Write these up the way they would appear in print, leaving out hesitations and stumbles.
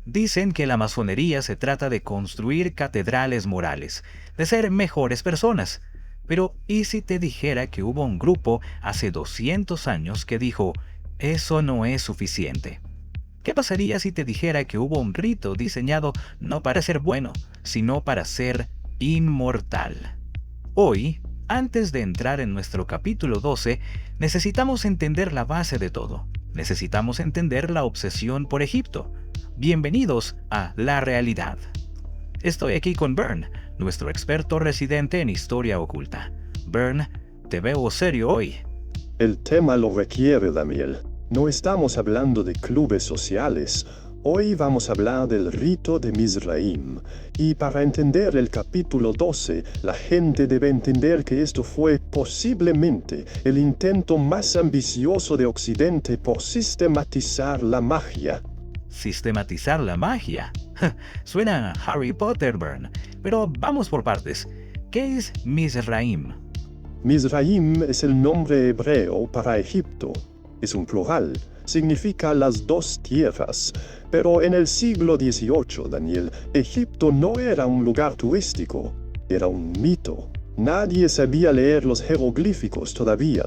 Dicen que la masonería se trata de construir catedrales morales, de ser mejores personas. Pero, ¿y si te dijera que hubo un grupo hace 200 años que dijo, eso no es suficiente? ¿Qué pasaría si te dijera que hubo un rito diseñado no para ser bueno, sino para ser inmortal? Hoy, antes de entrar en nuestro capítulo 12, necesitamos entender la base de todo. Necesitamos entender la obsesión por Egipto. Bienvenidos a La Realidad. Estoy aquí con Bern, nuestro experto residente en historia oculta. Bern, te veo serio hoy. El tema lo requiere, Daniel. No estamos hablando de clubes sociales. Hoy vamos a hablar del rito de Mizraim. Y para entender el capítulo 12, la gente debe entender que esto fue posiblemente el intento más ambicioso de Occidente por sistematizar la magia. ¿Sistematizar la magia? Suena a Harry Potter, Bern. Pero vamos por partes. ¿Qué es Mizraim? Mizraim es el nombre hebreo para Egipto. Es un plural. Significa las dos tierras. Pero en el siglo XVIII, Daniel, Egipto no era un lugar turístico. Era un mito. Nadie sabía leer los jeroglíficos todavía.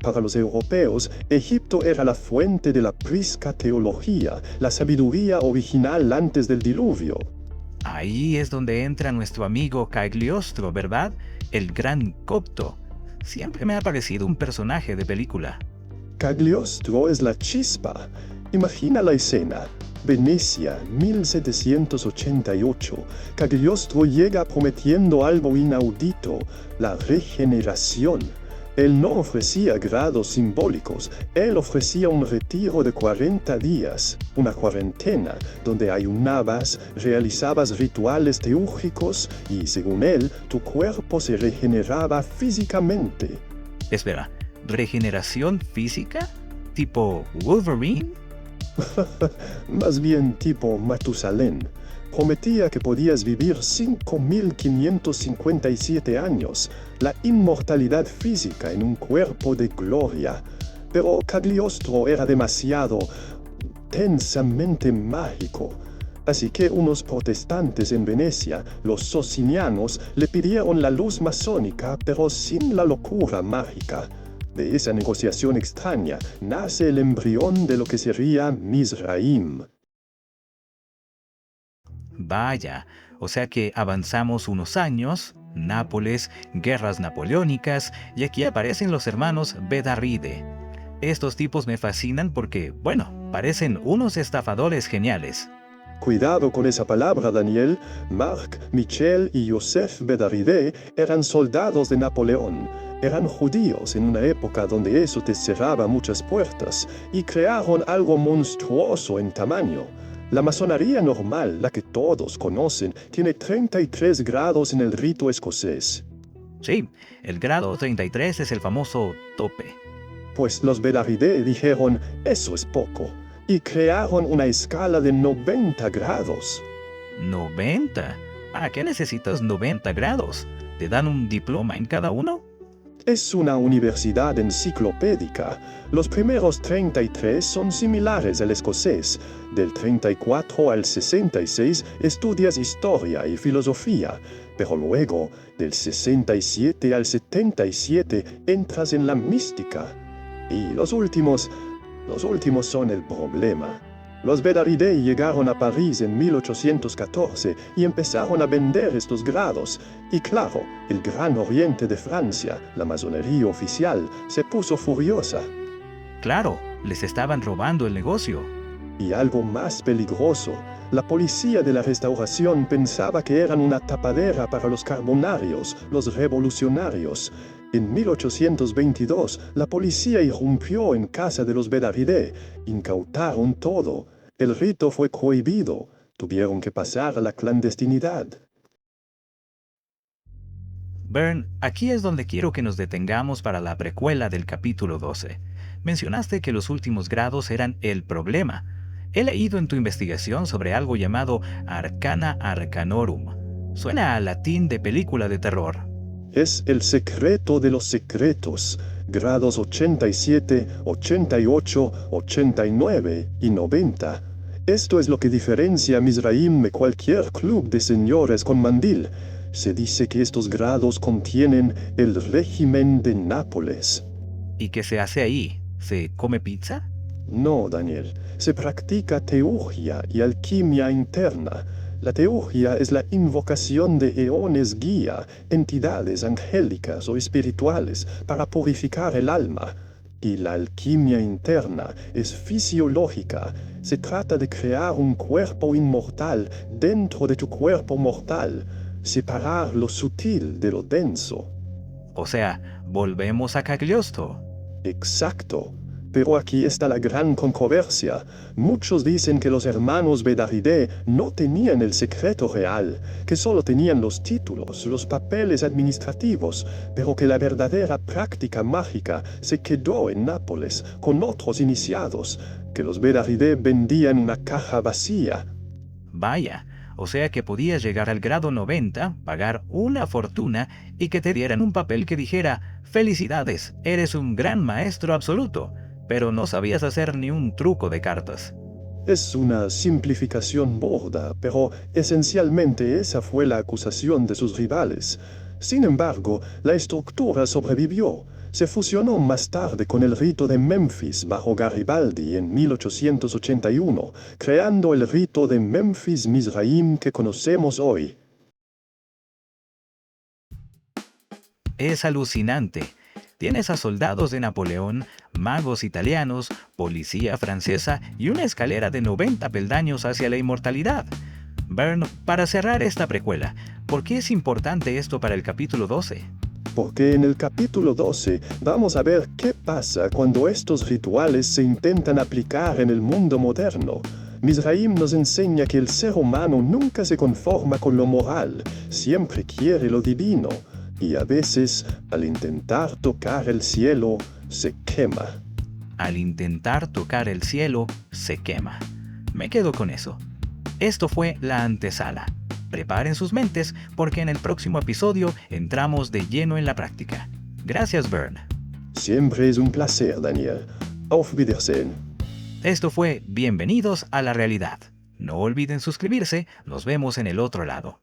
Para los europeos, Egipto era la fuente de la prisca teología, la sabiduría original antes del diluvio. Ahí es donde entra nuestro amigo Cagliostro, ¿verdad? El gran copto. Siempre me ha parecido un personaje de película. Cagliostro es la chispa. Imagina la escena. Venecia, 1788. Cagliostro llega prometiendo algo inaudito, la regeneración. Él no ofrecía grados simbólicos, él ofrecía un retiro de 40 días, una cuarentena, donde ayunabas, realizabas rituales teúrgicos y, según él, tu cuerpo se regeneraba físicamente. Espera, ¿regeneración física? ¿Tipo Wolverine? Más bien tipo Matusalén. Prometía que podías vivir 5.557 años, la inmortalidad física en un cuerpo de gloria. Pero Cagliostro era demasiado tensamente mágico. Así que unos protestantes en Venecia, los socinianos, le pidieron la luz masónica, pero sin la locura mágica. De esa negociación extraña nace el embrión de lo que sería Mizraim. Vaya, o sea que avanzamos unos años, Nápoles, guerras napoleónicas, y aquí aparecen los hermanos Bedarride. Estos tipos me fascinan porque, bueno, parecen unos estafadores geniales. Cuidado con esa palabra, Daniel. Marc, Michel y Joseph Bedarride eran soldados de Napoleón. Eran judíos en una época donde eso te cerraba muchas puertas y crearon algo monstruoso en tamaño. La masonería normal, la que todos conocen, tiene 33 grados en el rito escocés. Sí, el grado 33 es el famoso tope. Pues los Bedarride dijeron, eso es poco, y crearon una escala de 90 grados. ¿90? ¿Para qué necesitas 90 grados? ¿Te dan un diploma en cada uno? Es una universidad enciclopédica. Los primeros 33 son similares al escocés. Del 34 al 66 estudias historia y filosofía, pero luego, del 67 al 77, entras en la mística. Y los últimos son el problema. Los Bedarride llegaron a París en 1814 y empezaron a vender estos grados. Y claro, el Gran Oriente de Francia, la masonería oficial, se puso furiosa. Claro, les estaban robando el negocio. Y algo más peligroso, la policía de la Restauración pensaba que eran una tapadera para los carbonarios, los revolucionarios. En 1822, la policía irrumpió en casa de los Bedarride, incautaron todo. El rito fue prohibido, tuvieron que pasar a la clandestinidad. Bern, aquí es donde quiero que nos detengamos para la precuela del capítulo 12. Mencionaste que los últimos grados eran el problema. He leído en tu investigación sobre algo llamado Arcana Arcanorum. Suena a latín de película de terror. Es el secreto de los secretos, grados 87, 88, 89 y 90. Esto es lo que diferencia a Mizraim de cualquier club de señores con mandil. Se dice que estos grados contienen el régimen de Nápoles. ¿Y qué se hace ahí? ¿Se come pizza? No, Daniel, se practica teurgia y alquimia interna. La teurgia es la invocación de eones guía, entidades angélicas o espirituales, para purificar el alma. Y la alquimia interna es fisiológica. Se trata de crear un cuerpo inmortal dentro de tu cuerpo mortal, separar lo sutil de lo denso. O sea, volvemos a Cagliostro. Exacto. Pero aquí está la gran controversia. Muchos dicen que los hermanos Bedaride no tenían el secreto real, que solo tenían los títulos, los papeles administrativos, pero que la verdadera práctica mágica se quedó en Nápoles con otros iniciados, que los Bedaride vendían una caja vacía. Vaya, o sea que podías llegar al grado 90, pagar una fortuna y que te dieran un papel que dijera: «Felicidades, eres un gran maestro absoluto», pero no sabías hacer ni un truco de cartas. Es una simplificación burda, pero esencialmente esa fue la acusación de sus rivales. Sin embargo, la estructura sobrevivió. Se fusionó más tarde con el rito de Memphis bajo Garibaldi en 1881, creando el rito de Memphis-Mizraim que conocemos hoy. Es alucinante. Tienes a soldados de Napoleón, magos italianos, policía francesa y una escalera de 90 peldaños hacia la inmortalidad. Byrne, para cerrar esta precuela, ¿por qué es importante esto para el capítulo 12? Porque en el capítulo 12 vamos a ver qué pasa cuando estos rituales se intentan aplicar en el mundo moderno. Mizraim nos enseña que el ser humano nunca se conforma con lo moral, siempre quiere lo divino. Y a veces, al intentar tocar el cielo, se quema. Al intentar tocar el cielo, se quema. Me quedo con eso. Esto fue la antesala. Preparen sus mentes porque en el próximo episodio entramos de lleno en la práctica. Gracias, Byrne. Siempre es un placer, Daniel. Auf Wiedersehen. Esto fue Bienvenidos a la Realidad. No olviden suscribirse. Nos vemos en el otro lado.